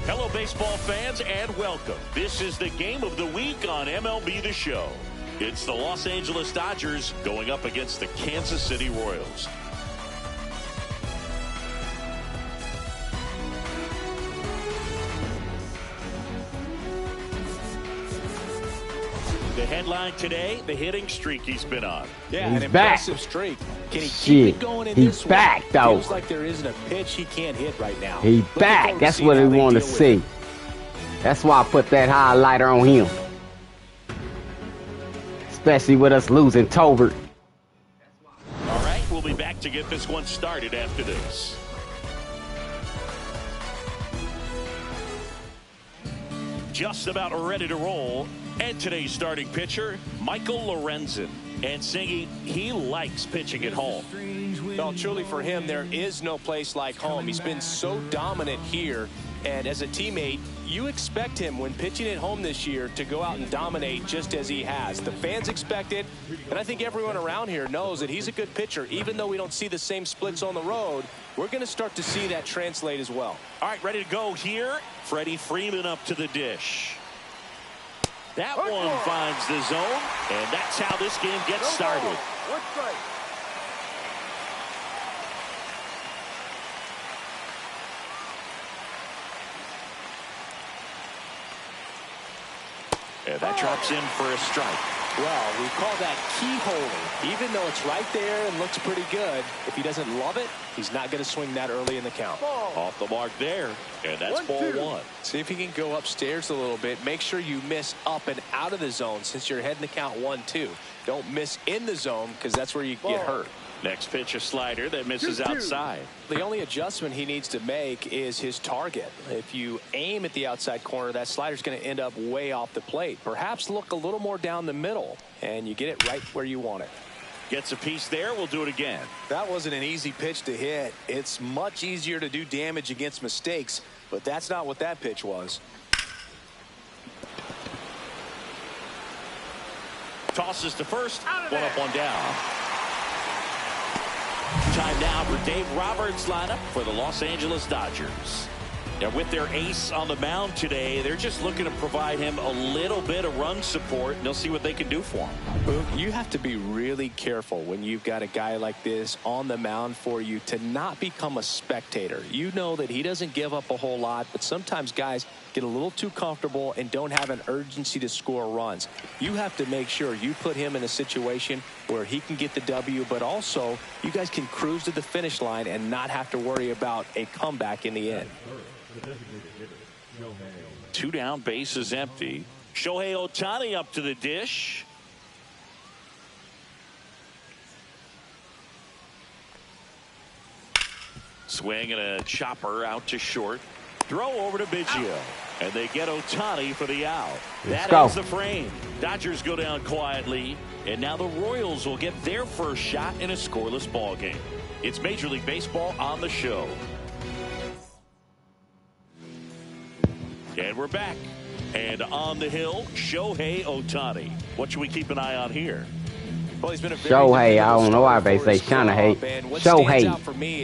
Hello, baseball fans, and welcome. This is the game of the week on MLB The Show. It's the Los Angeles Dodgers going up against the Kansas City Royals. The headline today, the hitting streak he's been on. Yeah, he's an impressive streak. Can he keep it going in this one? He's back, though. Feels like there isn't a pitch he can't hit right now. He's back. That's what we want to see. That's why I put that highlighter on him. Especially with us losing Tolbert. All right, we'll be back to get this one started after this. Just about ready to roll. And today's starting pitcher, Michael Lorenzen. And Singy, he likes pitching at home. Well, truly for him, there is no place like home. He's been so dominant here. And as a teammate, you expect him when pitching at home this year to go out and dominate just as he has. The fans expect it, and I think everyone around here knows that he's a good pitcher. Even though we don't see the same splits on the road, we're going to start to see that translate as well. All right, ready to go here. Freddie Freeman up to the dish. That one finds the zone, and that's how this game gets started. And that drops in for a strike. Well, we call that keyholing. Even though it's right there and looks pretty good, if he doesn't love it, he's not going to swing that early in the count. Off the mark there, and that's ball one. See if he can go upstairs a little bit. Make sure you miss up and out of the zone since you're heading to count 1-2. Don't miss in the zone because that's where you get hurt. Next pitch, a slider that misses outside. The only adjustment he needs to make is his target. If you aim at the outside corner, that slider's going to end up way off the plate. Perhaps look a little more down the middle, and you get it right where you want it. Gets a piece there. We'll do it again. That wasn't an easy pitch to hit. It's much easier to do damage against mistakes, but that's not what that pitch was. Tosses to first. One up, one down. Time now for Dave Roberts' lineup for the Los Angeles Dodgers. Now, with their ace on the mound today, they're just looking to provide him a little bit of run support, and they'll see what they can do for him. You have to be really careful when you've got a guy like this on the mound for you to not become a spectator. You know that he doesn't give up a whole lot, but sometimes guys get a little too comfortable and don't have an urgency to score runs. You have to make sure you put him in a situation where he can get the W, but also you guys can cruise to the finish line and not have to worry about a comeback in the end. Two down, base is empty. Shohei Ohtani up to the dish. Swing and a chopper out to short. Throw over to Biggio. And they get Ohtani for the out. That ends the frame. Dodgers go down quietly. And now the Royals will get their first shot in a scoreless ball game. It's Major League Baseball on the show. And we're back. And on the hill, Shohei Ohtani. What should we keep an eye on here? Well, he's been a Shohei, I don't know why they say Shanahan. Shohei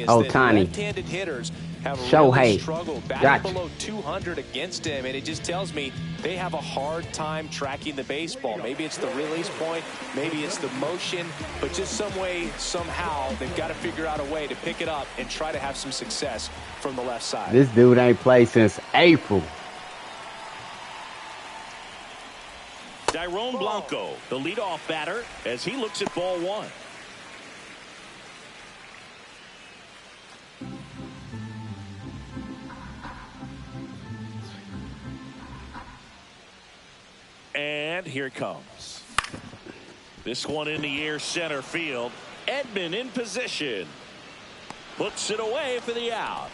Ohtani. Left-handed hitters have Shohei. really struggled batting below 200 against him, and it just tells me they have a hard time tracking the baseball. Maybe it's the release point, maybe it's the motion, but just some way, somehow, they've got to figure out a way to pick it up and try to have some success from the left side. This dude ain't played since April. Dairon Blanco, the leadoff batter, as he looks at ball one. And here it comes. This one in the air, center field. Edman in position. Puts it away for the out.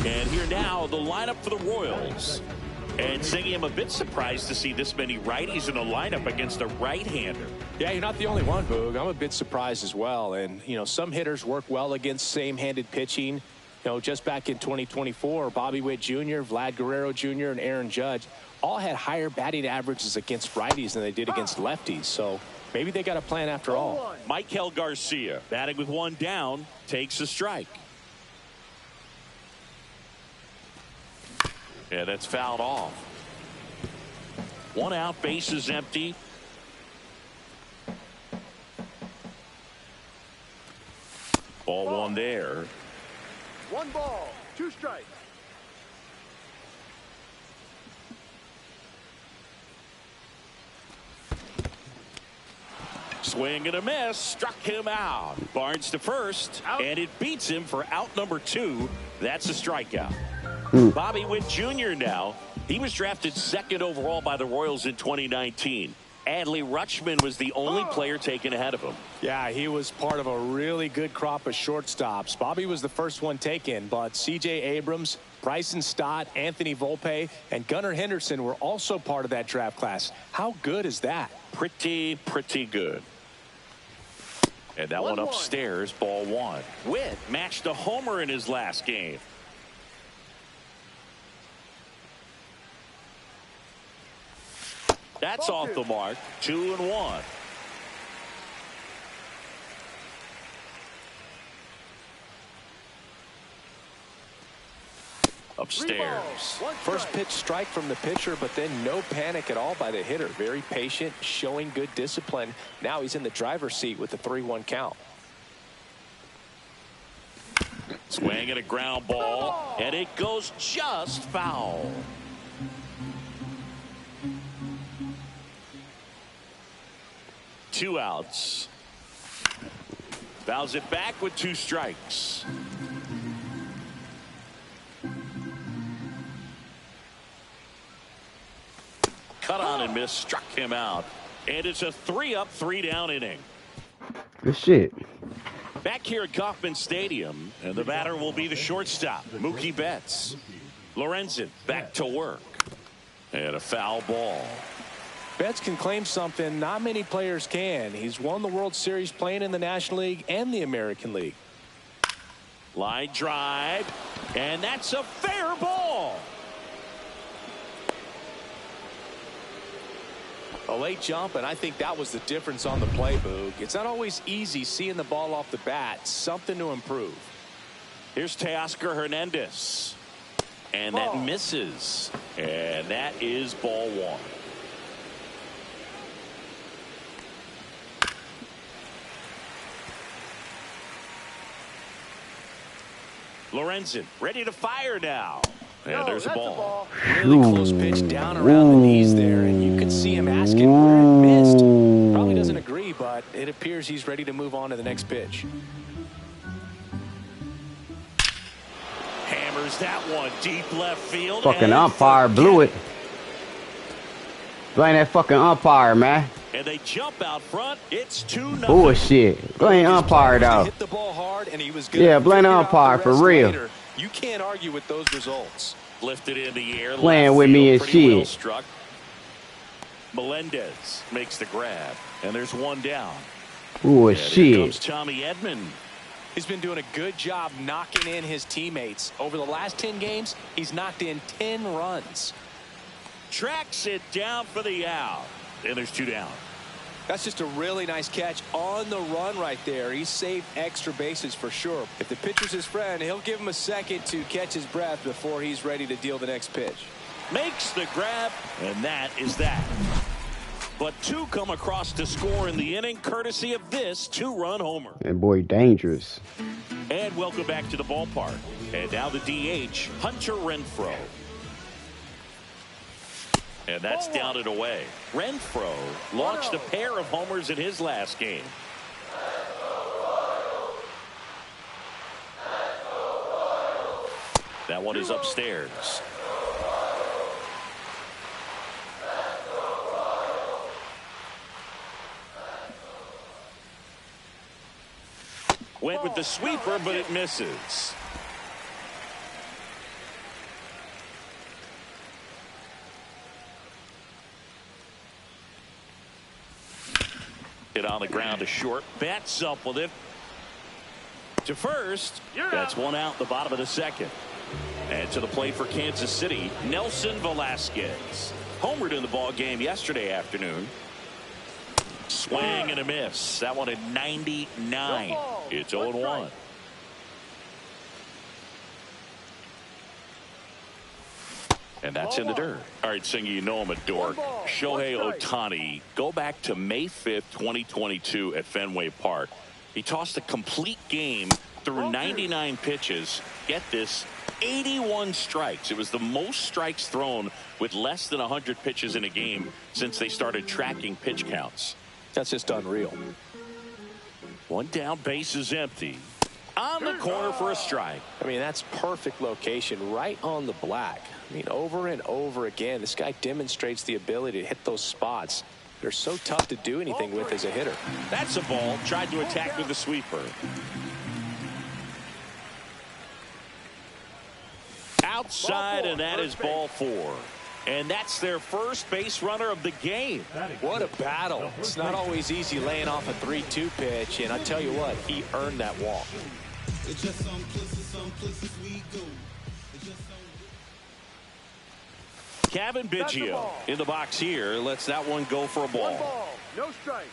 And here now, the lineup for the Royals. And Singy, I'm a bit surprised to see this many righties in a lineup against a right-hander. Yeah, you're not the only one, Boog. I'm a bit surprised as well. And, you know, some hitters work well against same-handed pitching. You know, just back in 2024, Bobby Witt Jr., Vlad Guerrero Jr., and Aaron Judge all had higher batting averages against righties than they did against lefties. So maybe they got a plan after all. Michael Garcia, batting with one down, takes a strike. Yeah, that's fouled off. 1 out, base is empty. Ball 1 there. 1 ball, 2 strikes. Swing and a miss, struck him out. Barnes to first, and it beats him for out number 2. That's a strikeout. Bobby Witt Jr. now. He was drafted 2nd overall by the Royals in 2019. Adley Rutschman was the only player taken ahead of him. Yeah, he was part of a really good crop of shortstops. Bobby was the first one taken, but C.J. Abrams, Bryson Stott, Anthony Volpe, and Gunnar Henderson were also part of that draft class. How good is that? Pretty good. And that one upstairs, ball 1. Witt matched a homer in his last game. That's off the mark. 2-1. Upstairs. First pitch strike from the pitcher, but then no panic at all by the hitter. Very patient, showing good discipline. Now he's in the driver's seat with the 3-1 count. Swing and a ground ball, and it goes just foul. Two outs. Fouls it back with 2 strikes. Cut on and miss, struck him out. And it's a 3-up, 3-down inning. Good shit. Back here at Kauffman Stadium, and the batter will be the shortstop, Mookie Betts. Lorenzen back to work. And a foul ball. Betts can claim something not many players can. He's won the World Series playing in the National League and the American League. Line drive, and that's a fair ball. A late jump, and I think that was the difference on the play, Boog. It's not always easy seeing the ball off the bat. Something to improve. Here's Teoscar Hernandez. And that misses. And that is ball 1. Lorenzen ready to fire now. And there's a ball. Really close pitch down around the knees there, and you can see him asking where it missed. Probably doesn't agree, but it appears he's ready to move on to the next pitch. Hammers that one deep left field. Fucking umpire blew it. Blame that fucking umpire, man. And they jump out front. It's 2-0. Bullshit. Blame umpire though. Hit the ball hard, and he was good. Yeah, blame the umpire for real. Later. You can't argue with those results. Lifted in the air. Playing with me and shit. Well struck. Melendez makes the grab, and there's 1 down. Ooh, Here shit. comes Tommy Edman. He's been doing a good job knocking in his teammates. Over the last 10 games, he's knocked in 10 runs. Tracks it down for the out. And there's 2 down. That's just a really nice catch on the run right there. He saved extra bases for sure. If the pitcher's his friend, he'll give him a second to catch his breath before he's ready to deal the next pitch. Makes the grab, and that is that. But 2 come across to score in the inning, courtesy of this 2-run homer. That boy dangerous. And welcome back to the ballpark. And now the DH, Hunter Renfroe. And that's down and away. Renfroe launched a pair of homers in his last game. That one is upstairs. Went with the sweeper, but it misses. Hit on the ground to short. Betts up with it. To first. That's 1 out the bottom of the 2nd. And to the plate for Kansas City, Nelson Velasquez. Homered in the ball game yesterday afternoon. Swing and a miss. That one at 99. It's 0-1. And that's in the dirt. All right, Singer, you know I'm a dork. Shohei Ohtani, go back to May 5th, 2022 at Fenway Park. He tossed a complete game through 99 pitches. Get this, 81 strikes. It was the most strikes thrown with less than 100 pitches in a game since they started tracking pitch counts. That's just unreal. One down, base is empty. On the corner for a strike. I mean, that's perfect location, right on the black. I mean, over and over again, this guy demonstrates the ability to hit those spots. They're so tough to do anything with as a hitter. That's a ball. Tried to attack with the sweeper. Outside, and that is ball 4. And that's their first base runner of the game. What a battle. It's not always easy laying off a 3-2 pitch, and I tell you what, he earned that walk. Kevin Biggio in the box here. Lets that one go for a ball. 1 ball, no strike.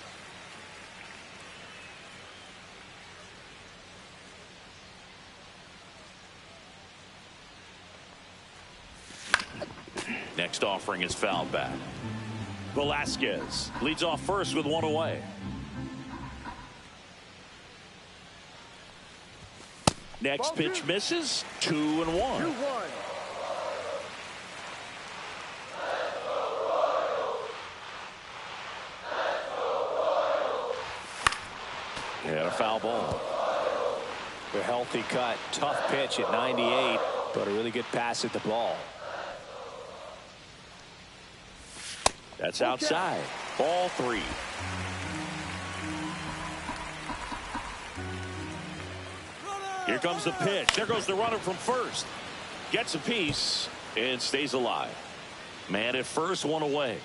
Next offering is fouled back. Velasquez leads off first with 1 away. Next pitch misses. 2-1. 2-1. And a foul ball. A healthy cut. Tough pitch at 98, but a really good pass at the ball. That's outside. Ball 3. Here comes the pitch. There goes the runner from first. Gets a piece and stays alive. Man at first, 1 away.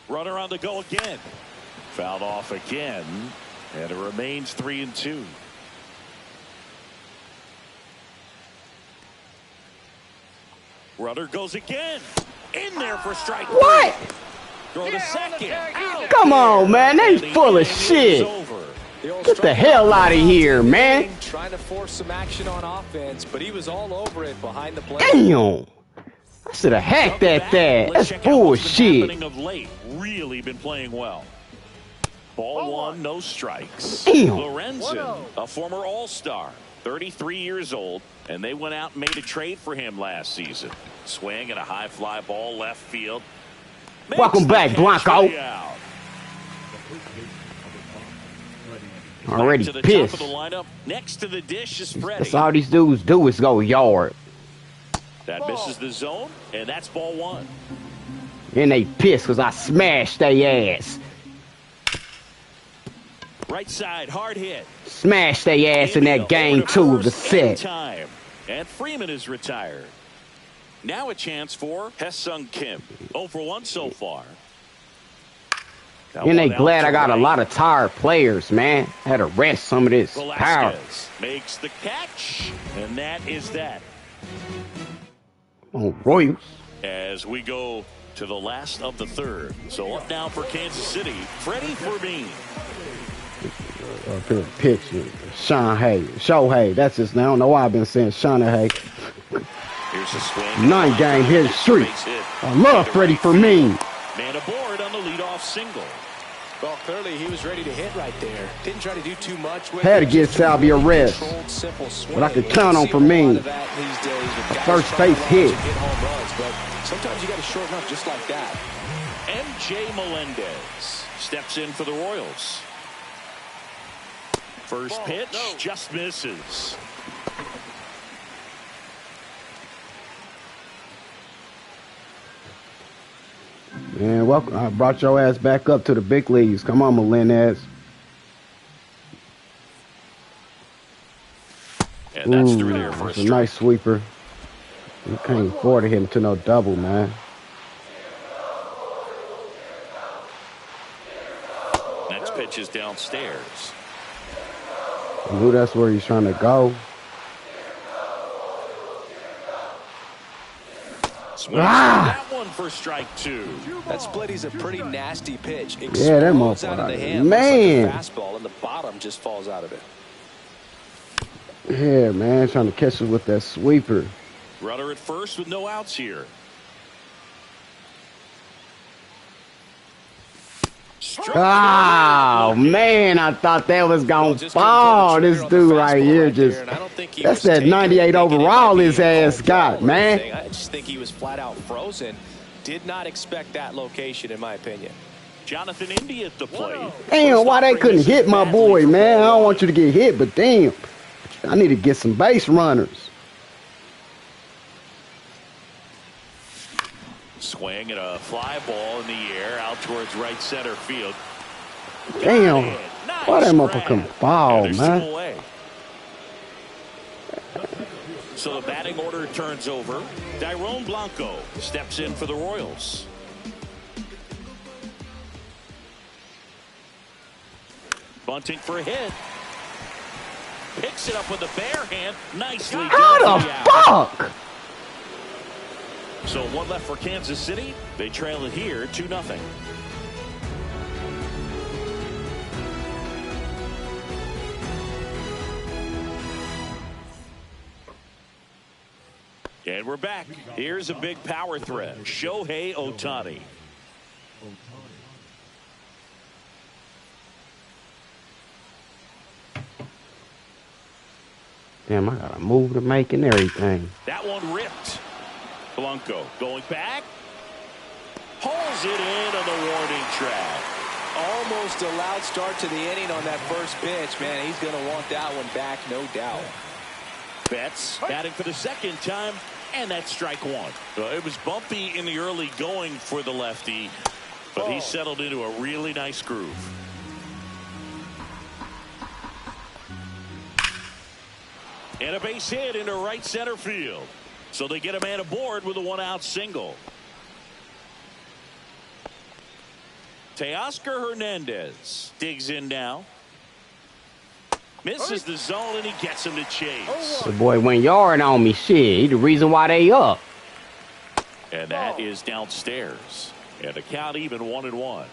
Runner on the go again. Fouled off again. And it remains 3-2. Runner goes again. In there for strike 3. What? Throw to second. Out. Come on, man. They full of shit. Get the hell out of here, man. Trying to force some action on offense, but he was all over it behind the plate. Damn. I should have hacked at that. That's bullshit. Of late. Really been playing well. Ball 1, no strikes. Damn. Lorenzen, a former All-Star, 33 years old, and they went out and made a trade for him last season. Swing and a high fly ball left field. Welcome back, Blanco. Already to the pissed. top of the lineup. Next to the dish is Freddie. That's all these dudes do is go yard. That misses the zone, and that's ball 1. And they pissed because I smashed their ass. Right side, hard hit. Smashed their ass in that game 2 of the set. Time. And Freeman is retired. Now a chance for Hesung Kim. 0 for 1 so far. And they glad I got a lot of tired players, man. Had to rest some of this power. Makes the catch, and that is that. Oh, Royals. As we go to the last of the 3rd. So up now for Kansas City, Freddie Fermin. Up here, picture. Shohei. That's his name. I don't know why I've been saying Shohei. Here's a swing. 9-game hit streak. I love Freddie Fermin. Man aboard on the leadoff single. Well, clearly he was ready to hit right there. Didn't try to do too much with Had to get Salvia rest. But I could count on Fermin. First base hit. Sometimes you got to shorten up just like that. MJ Melendez steps in for the Royals. First pitch just misses. Man, welcome. I brought your ass back up to the big leagues. Come on, Melendez. And that's through there for a nice sweeper. You can't afford to hit him to no double, man. Next pitch is downstairs. I knew that's where he's trying to go. That one for strike 2. That split is a pretty nasty pitch. Yeah, that motherfucker. Out of the hand, man. like a fastball, and the bottom just falls out of it. Yeah, man, trying to catch us with that sweeper. Runner at first with no outs here. Oh, man, I thought that was going to fall. This dude right here just... That's that 98 overall his ass got, man. I just think he was flat out frozen. Did not expect that location, in my opinion. Jonathan Indy at the plate. Damn, why they couldn't hit my boy, man? I don't want you to get hit, but damn. I need to get some base runners. Swing and a fly ball in the air out towards right center field. Damn. Nice Why that motherfucker come fall, man? So the batting order turns over. Dairon Blanco steps in for the Royals. Bunting for a hit. Picks it up with the bare hand. Nicely done. How the fuck? So one left for Kansas City. They trail it here 2-0. And we're back. Here's a big power threat. Shohei Ohtani. Damn, I gotta move to make and everything. That one ripped. Blanco going back. Pulls it in on the warning track. Almost a loud start to the inning on that first pitch, man. He's going to want that one back, no doubt. Betts batting for the second time, and that's strike one. It was bumpy in the early going for the lefty, but he settled into a really nice groove. And a base hit into right center field. So they get a man aboard with a one-out single. Teoscar Hernandez digs in now. Misses the zone, and he gets him to chase. The boy went yard on me. Shit, he the reason why they up. And that is downstairs. And the count even 1-1.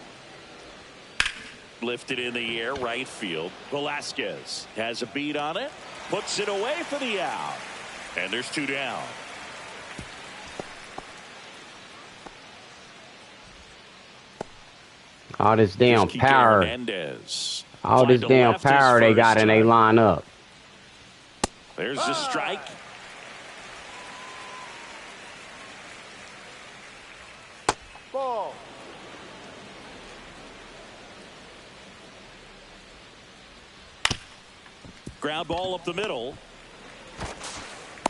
Lifted in the air, right field. Velasquez has a beat on it. Puts it away for the out. And there's two down. All this damn power. Hernandez. All this damn power they got and they line up. There's the strike. Ball. Ground ball up the middle.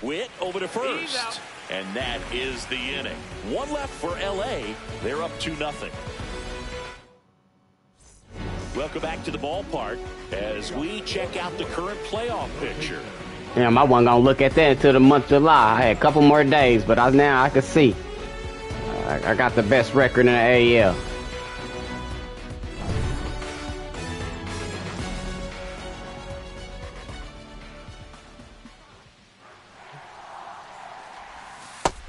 Witt over to first. And that is the inning. One left for L.A. They're up 2-0. Welcome back to the ballpark as we check out the current playoff picture. Damn, I wasn't gonna look at that until the month of July. I had a couple more days, but now I can see. I got the best record in the AL.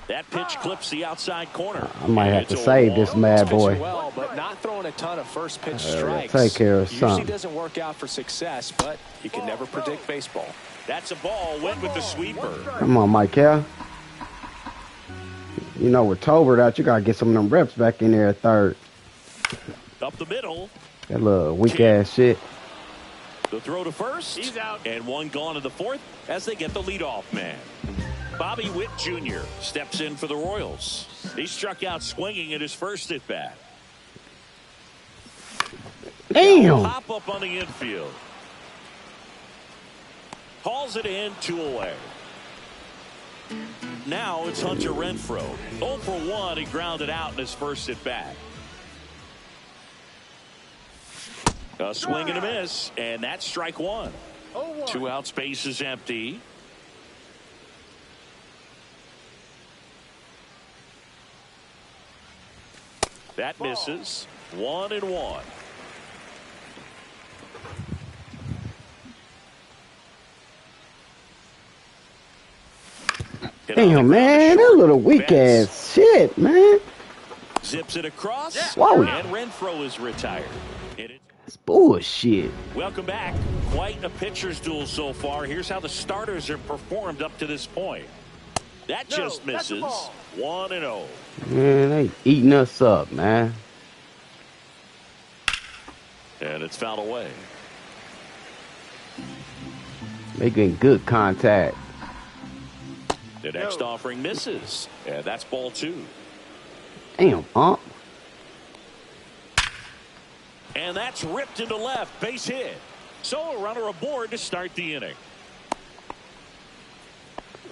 That pitch clips the outside corner. I might have to save this mad boy. Well, but not throwing a ton of first pitch strikes. Take care of Usually something. doesn't work out for success, but you can never predict baseball. That's a ball. Went with the sweeper. Come on, Michael. You know, with Tolbert out, you gotta get some of them reps back in there at third. Up the middle. That little weak ass shit. The throw to first. He's out. And one gone to the fourth as they get the leadoff man. Bobby Witt Jr. steps in for the Royals. He struck out swinging at his first at bat. Damn. Pop up on the infield. Hauls it in, 2 away. Now it's Hunter Renfroe. 0 for 1. He grounded out in his first at bat. A swing and a miss, and that's strike one. 2 out, space is empty. That misses. 1-1. Damn, man, that little weak ass shit, man. Zips it across. Whoa. And Renfroe is retired. It's bullshit. Welcome back. Quite a pitcher's duel so far. Here's how the starters have performed up to this point. That just misses. 1-0. Man, they eating us up, man. And it's fouled away. Making good contact. The next offering misses. And that's ball 2. Damn, Ump. And that's ripped into left. Base hit. So a runner aboard to start the inning.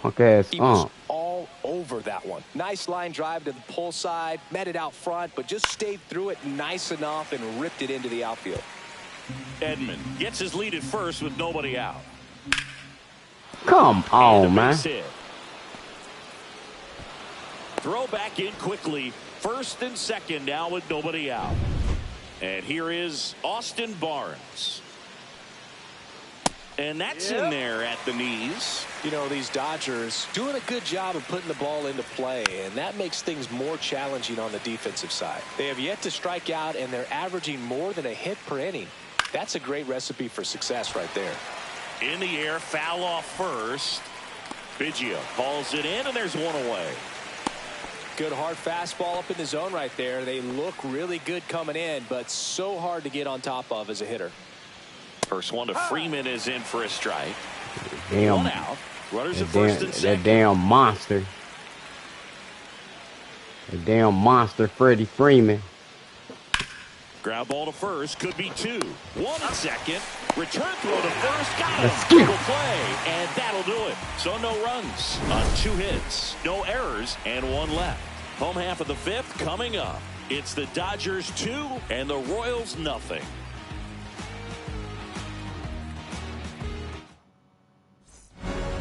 Punk ass He was Ump. all over that one. Nice line drive to the pull side. Met it out front, but just stayed through it nice enough and ripped it into the outfield. Edman gets his lead at first with nobody out. Come on, man. Hit. Throw back in quickly. First and second now with nobody out. And here is Austin Barnes. And that's in there at the knees. You know, these Dodgers doing a good job of putting the ball into play, and that makes things more challenging on the defensive side. They have yet to strike out, and they're averaging more than a hit per inning. That's a great recipe for success right there. In the air, foul off first. Biggio calls it in, and there's one away. Good hard fastball up in the zone right there. They look really good coming in, but so hard to get on top of as a hitter. First one to Freeman is in for a strike. Damn. One out. Runners at first and second. That damn monster. That damn monster, Freddie Freeman. Ground ball to first. Could be 2. 1 at second. Return throw to first. Got him. Let's go. Double play. And that'll do it. So no runs on 2 hits. No errors and 1 left. Home half of the 5th coming up. It's the Dodgers 2 and the Royals nothing.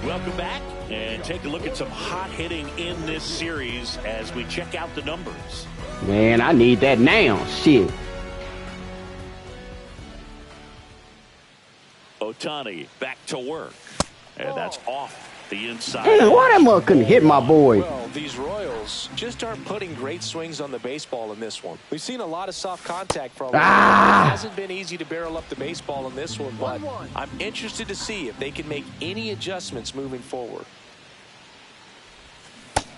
Welcome back and take a look at some hot hitting in this series as we check out the numbers. Man, I need that now. Shit. Ohtani back to work. And that's off the inside. Damn, why that mother couldn't hit my boy? Well, these Royals just aren't putting great swings on the baseball in this one. We've seen a lot of soft contact from them. It hasn't been easy to barrel up the baseball in this one, but I'm interested to see if they can make any adjustments moving forward.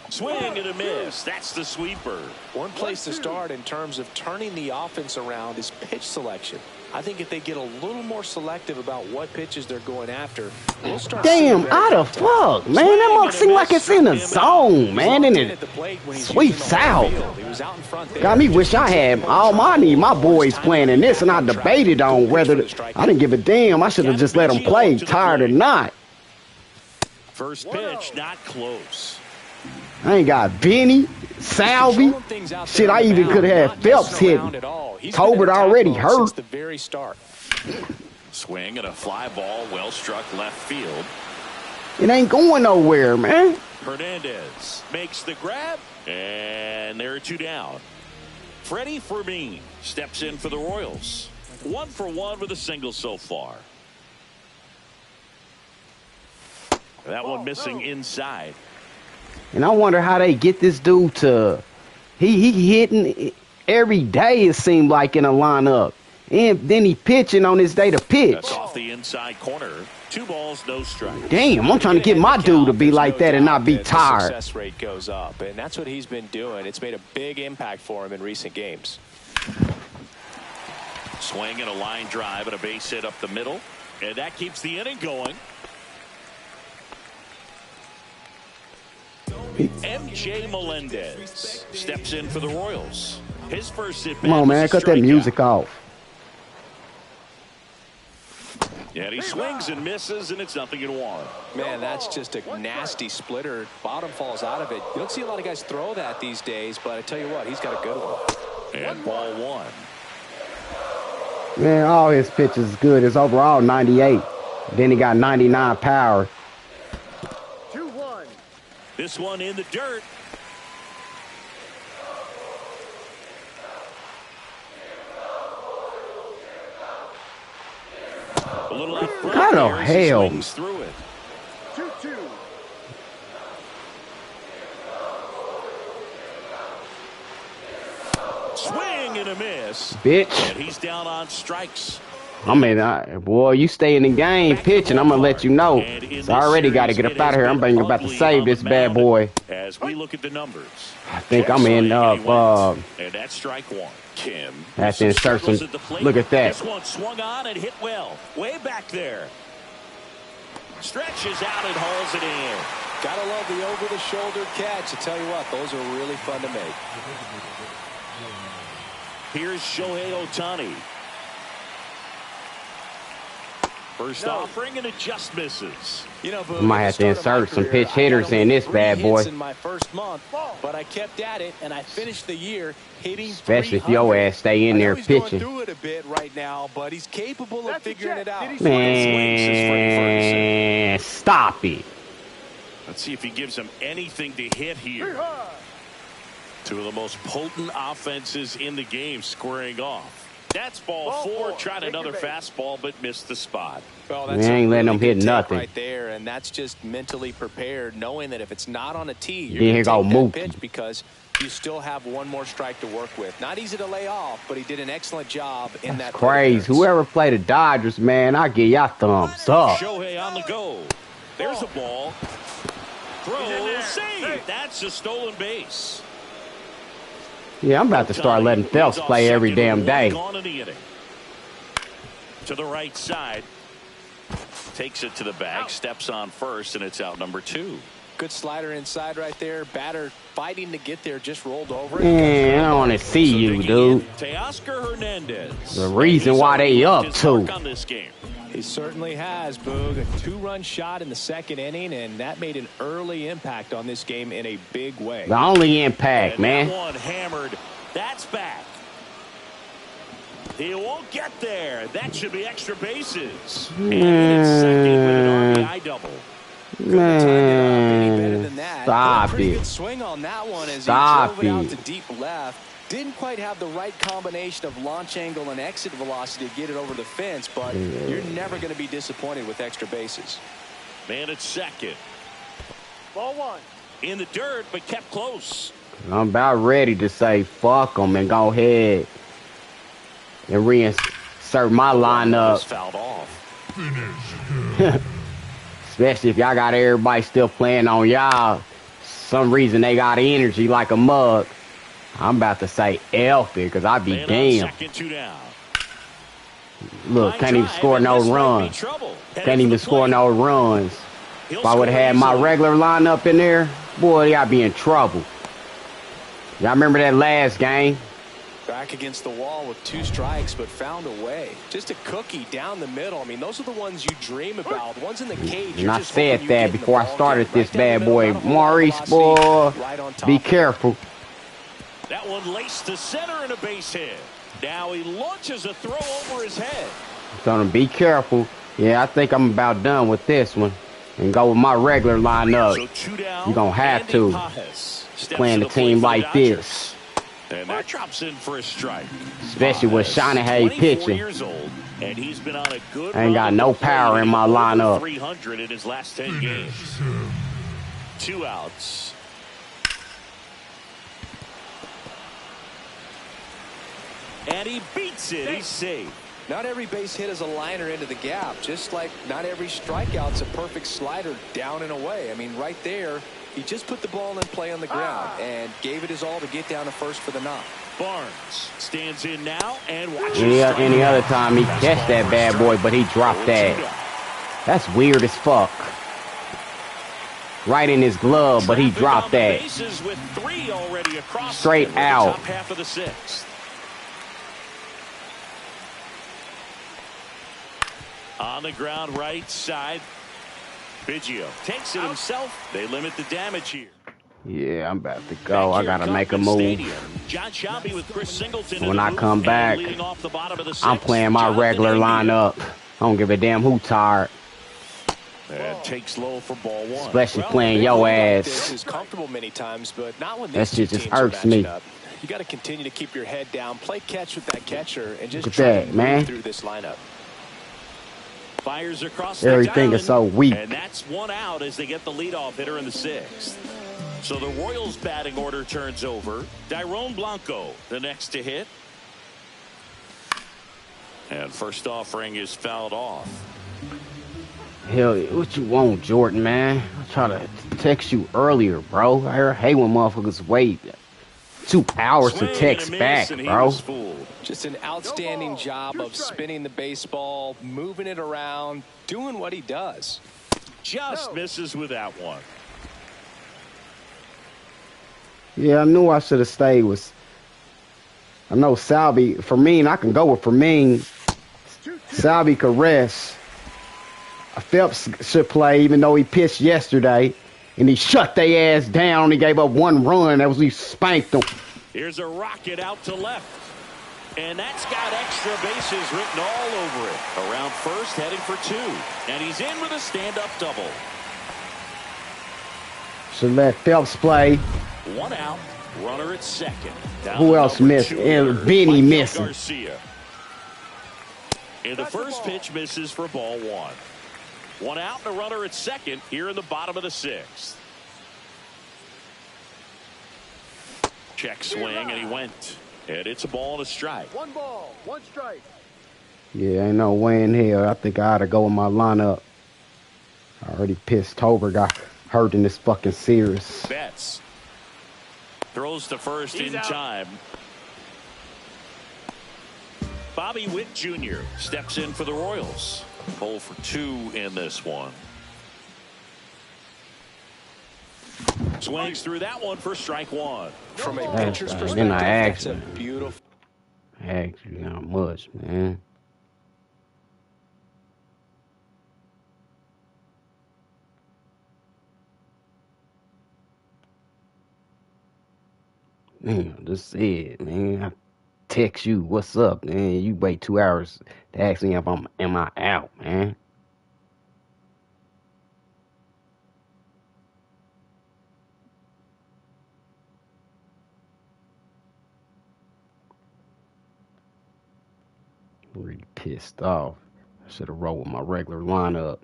Swing and a miss. That's the sweeper. One place to start in terms of turning the offense around is pitch selection. I think if they get a little more selective about what pitches they're going after, we'll start. Damn, how the fuck, man? That must seem like it's in the zone, man, and it sweeps out. Got me wish I had all my boys playing in this, and I debated on whether I didn't give a damn. I should have just let them play, tired or not. First pitch, not close. I ain't got Vinny, Salvi. Shit, I even could have had Phelps hitting. Tolbert already hurt. The very start. Swing and a fly ball, well struck left field. It ain't going nowhere, man. Hernandez makes the grab, and there are 2 down. Freddie Freeman steps in for the Royals. 1 for 1 with a single so far. That one missing inside. And I wonder how they get this dude to he hitting every day, it seemed like, in a lineup. And then he pitching on his day to pitch. That's off the inside corner. 2 balls, no strikes. Damn, I'm trying to get my dude to be like that and not be tired. The success rate goes up, and that's what he's been doing. It's made a big impact for him in recent games. Swing and a line drive and a base hit up the middle. And that keeps the inning going. MJ Melendez steps in for the Royals. His first hit. Come on, man, cut that music off. Yeah, he swings and misses, and it's 0-1. Man, that's just a nasty splitter. Bottom falls out of it. You don't see a lot of guys throw that these days, but I tell you what, he's got a good one. And ball 1. Man, all his pitches is good. It's overall 98. Then he got 99 power. This one in the dirt. A little out front. How the hell? Swings through it. 2-2. Swing and and a miss. Bitch. And he's down on strikes. I mean, boy, you stay in the game pitching, I'm going to let you know. So I already got to get up out of here. I'm about to save this bad boy. As we look at the numbers, I think I'm in and that's strike one. Kim has to insert some. Look at that. This one swung on and hit well. Way back there. Stretches out and hauls it in. Gotta love the over-the-shoulder catch. I tell you what, those are really fun to make. Here's Shohei Ohtani. First offering, and it just misses. You know, Boog, I might have to insert some pitch hitters in this bad boy. In my first month, but I kept at it, and I finished the year hitting. Especially if your ass stay in there pitching. He's going through it a bit right now, but he's capable of figuring it out. Man, stop it. Let's see if he gives him anything to hit here. Two of the most potent offenses in the game squaring off. That's ball four. Tried another fastball, but missed the spot. Well, that's ain't letting him hit nothing right there, and that's just mentally prepared, knowing that if it's not on a tee, you're going to take that pitch because you still have one more strike to work with. Not easy to lay off, but he did an excellent job in that. Crazy. Whoever played the Dodgers, man, I give y'all thumbs up. Shohei on the go. There's a ball. Throw, save. That's a stolen base. Yeah, I'm about to start letting Phelps play every damn day. To the right side. Takes it to the bag. Steps on first, and it's out number 2. Good slider inside right there. Batter fighting to get there. Just rolled over. Man, I don't want to see you, dude. Teoscar Hernandez. The reason why they up, too. On this game. He certainly has, Boog. A 2-run shot in the second inning, and that made an early impact on this game in a big way. The only impact, man. That one hammered. That's back. He won't get there. That should be extra bases. And it's second with an RBI double. Man, stop it. it. Swing on that one as Stop he drove it. Out to deep left. Didn't quite have the right combination of launch angle and exit velocity to get it over the fence, but you're never going to be disappointed with extra bases. Man at second. Ball one. In the dirt, but kept close. I'm about ready to say fuck them and go ahead and reinsert my lineup. Fouled off. Especially if y'all got everybody still playing on y'all. Some reason they got energy like a mug. I'm about to say F it because I be damn. Second, 2 down. Look, can't even score no runs. Can't even score no runs. If I would have had my regular lineup in there, boy, y'all be in trouble. Y'all remember that last game? Back against the wall with 2 strikes, but found a way. Just a cookie down the middle. I mean, those are the ones you dream about. The ones in the cage. And I said that before I started this bad boy. Maurice, boy, be careful. That one laced to center and a base hit. Now he launches a throw over his head. So be careful. Yeah, I think I'm about done with this one. And go with my regular lineup. So 2 down. You're going to have to. Playing the team like this. And that drops in for a strike. Especially with Shanahan pitching. Years old, and he's been on a good I ain't got no power in my lineup. 300 in his last 10 games. 2 outs. And he beats it. He's safe. Not every base hit is a liner into the gap, just like not every strikeout's a perfect slider down and away. I mean, right there, he just put the ball in play on the ground and gave it his all to get down to first for the knock. Barnes stands in now and watches. Any other time he catch that bad boy, but he dropped that. That's weird as fuck. Right in his glove, but he dropped that. Straight out. Top half of the 6th. On the ground right side. Biggio takes it himself. They limit the damage here. Yeah, I'm about to go. I got to make a move. When I come back, I'm playing my regular lineup. I don't give a damn who tired. And takes low for ball 1. Especially playing your ass. This is comfortable many times, but not when that shit just irks me. You got to continue to keep your head down, play catch with that catcher, and just try to move through this lineup. Fires across everything is so weak. And that's 1 out as they get the leadoff hitter in the 6th. So the Royals batting order turns over. Dairon Blanco, the next to hit. And first offering is fouled off. Hell, what you want, Jordan, man? I tried to text you earlier, bro. I hate when motherfuckers wait 2 hours to text back, bro. Just an outstanding job of spinning the baseball, moving it around, doing what he does. Just misses with that one. Yeah, I knew I should have stayed with. I know Salvi. Fermin, I can go with Fermin. Salvi could rest. Phelps should play, even though he pitched yesterday, and he shut their ass down. He gave up 1 run. That was he spanked them. Here's a rocket out to left, and that's got extra bases written all over it. Around first, heading for 2, and he's in with a stand-up double. Should let Phelps play. 1 out, runner at second. Down who else missed? And Benny missing. Garcia. And the first pitch misses for ball 1. 1 out and a runner at second here in the bottom of the 6th. Check swing, and he went. And it's a ball and a strike. 1 ball, 1 strike. Yeah, ain't no way in hell. I think I ought to go in my lineup. I already pissed Tober got hurt in this fucking series. Betts throws to first in time. Bobby Witt Jr. steps in for the Royals. 0 for 2 in this one. Swings through that one for strike 1. From a pitcher's perspective, then I that's a beautiful. I asked you how much, man. Man, just say it, man. I text you, what's up, man? You wait 2 hours to ask me if am I out, man? Really pissed off. I should have rolled with my regular lineup.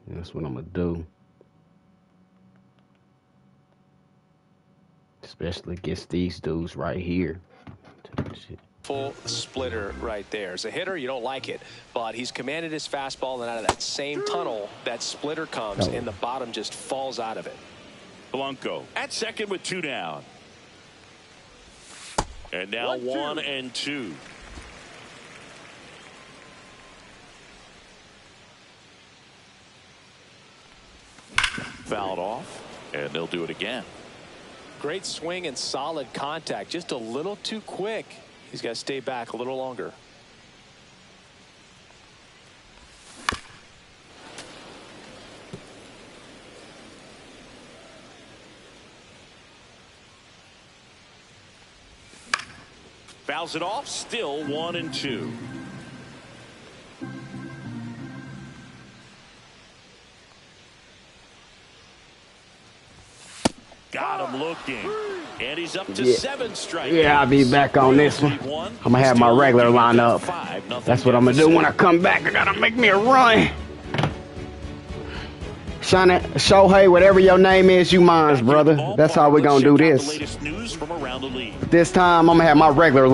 And that's what I'm gonna do. Especially against these dudes right here. Full splitter right there. As a hitter, you don't like it, but he's commanded his fastball, and out of that same tunnel, that splitter comes, and the bottom just falls out of it. Blanco at second with 2 down. And now 1 and 2. Fouled off, and they'll do it again. Great swing and solid contact. Just a little too quick. He's got to stay back a little longer. Fouls it off. Still 1 and 2. Got him looking. And he's up to 7 strikes. Yeah, I'll be back on this one. I'm going to have my regular lineup. That's what I'm going to do when I come back. I got to make me a run. Shohei, whatever your name is, you mine, brother. That's how we're going to do this. This time, I'm going to have my regular lineup.